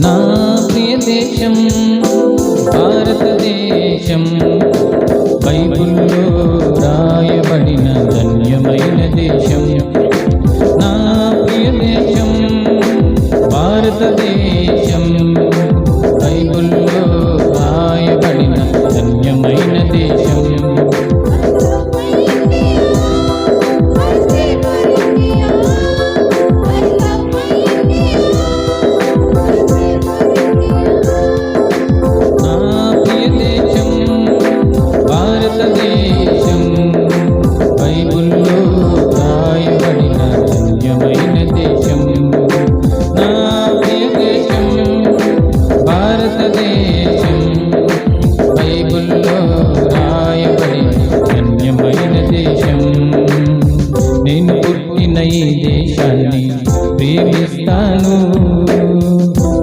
నా ప్రియ దేశం భారతదేశం, బైబిల్లో రాయబడిన ధన్యమైన దేశం. నా ప్రియ దేశం భారతదేశం, బైబిల్లో రాయబడిన ధన్యమైన దేశం. భారతదేశం, బైబిల్లో రాయబడిన ధన్యమైన దేశం. నా ప్రియ దేశం భారతదేశం, బైబిల్లో రాయబడిన ధన్యమైన దేశం. నేను పుట్టిన ఈ దేశాన్ని ప్రేమిస్తాను,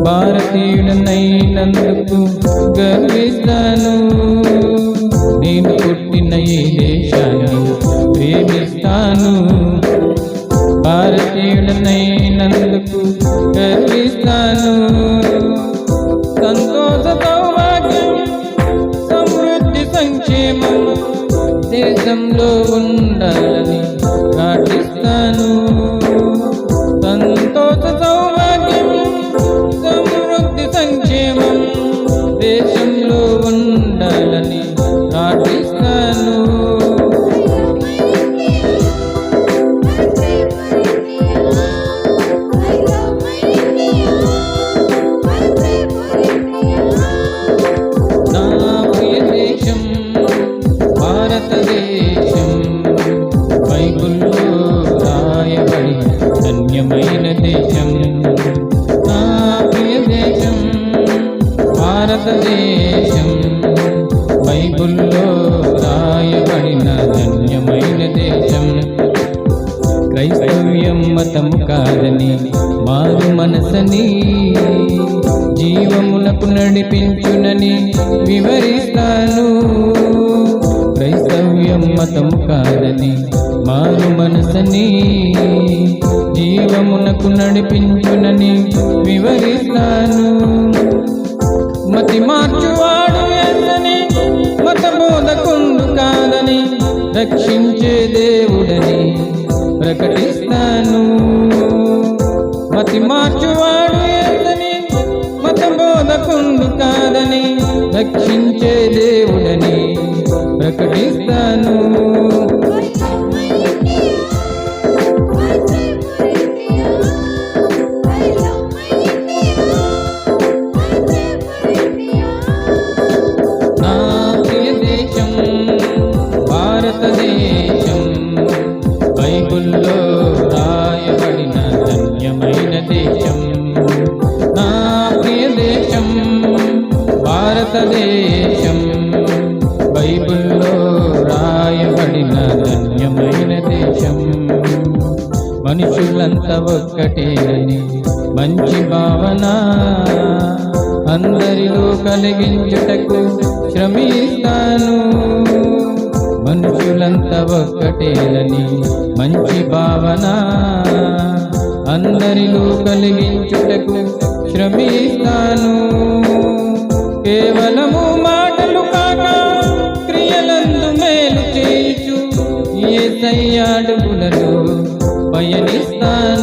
భారతీయుడనైనందుకు గర్విస్తాను. నేను పుట్టిన ఈ దేశాన్ని ప్రేమిస్తాను, భారతీయుడనైనందుకు గర్విస్తాను. సంతోష సౌభాగ్యం సమృద్ధి సంక్షేమం దేశంలో ఉండాలని ప్రార్థిస్తాను. సంతోష సౌభాగ్యం సమృద్ధి సంక్షేమం దేశంలో ఉండాలని ప్రార్థిస్తాను. నా ప్రియ దేశం భారతదేశం, బైబిల్లో రాయబడిన ధన్యమైన దేశం. నా ప్రియ దేశం భారతదేశం, బైబిల్లో రాయబడిన ధన్యమైన దేశం. క్రైస్తవ్యం మతము కాదని మారు మనసని, జీవమునకు నడిపించునని వివరిస్తాను. క్రైస్తవ్యం మతము కాదని మారు మనసని, జీవమునకు నడిపించునని వివరిస్తాను. మతి మార్చువాడు ఎందని, మత బోధకుండు కాదని, రక్షించే దేవుడని ప్రకటిస్తాను. మతి మార్చువాడు ఎందని, మత బోధకుండు కాదని, రక్షించే దేవుడని ప్రకటిస్తాను. నా ప్రియ దేశం భారతదేశం, బైబిల్లో రాయబడిన ధన్యమైన దేశం. నా ప్రియ దేశం భారతదేశం, బైబిల్లో రాయబడిన ధన్యమైన దేశం. మనుషులంతా ఒక్కటేనని మంచి భావన అందరిలో కలిగించుటకు శ్రమిస్తాను. మనుషులంతా ఒక్కటేనని మంచి భావన అందరిలో కలిగించుటకు శ్రమిస్తాను. కేవలము మాటలు కాక క్రియలందు మేలు చేయుచు యేసయ్య అడుగులలో పయనిస్తాను.